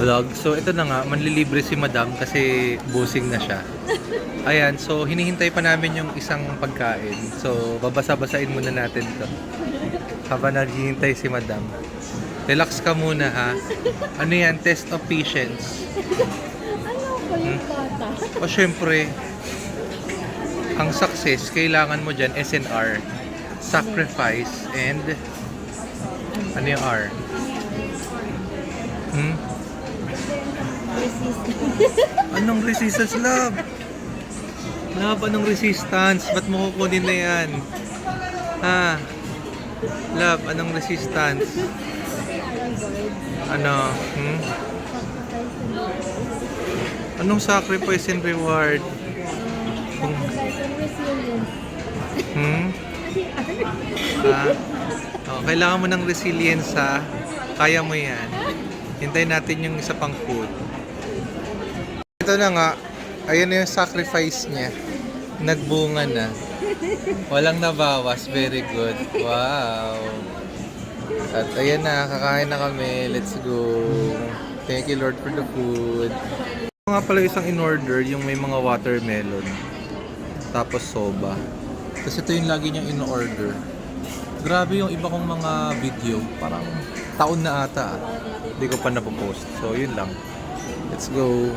vlog. So ito na nga, manlilibre si Madam kasi busing na siya. Ayan, so hinihintay pa namin yung isang pagkain. So babasa-basain muna natin to habang naghihintay si Madam. Relax ka muna ha. Ano yan? Test of patience. Ano ko yung bata? O syempre, ang success, kailangan mo dyan SNR. Sacrifice and ano yung R? Hmm? Resist. Anong resistance, love? Love, anong resistance? Ba't mo kukunin na yan? Ha? Love, anong resistance? Ano? Hmm? Anong sacrifice and reward? Sacrifice and resilience. Hmm? Ha? Oh, kailangan mo ng resilience ha. Kaya mo yan. Hintayin natin yung isa pang food. Ito na nga. Ayan na yung sacrifice niya. Nagbunga na. Walang nabawas. Very good. Wow. At ayan na. Kakain na kami. Let's go. Thank you Lord for the food. Ito nga pala isang in-order. Yung may mga watermelon. Tapos soba. Tapos ito yung lagi niyang in-order. Grabe yung iba kong mga video. Parang taon na ata. Hindi ko pa napopost. So, yun lang. Let's go.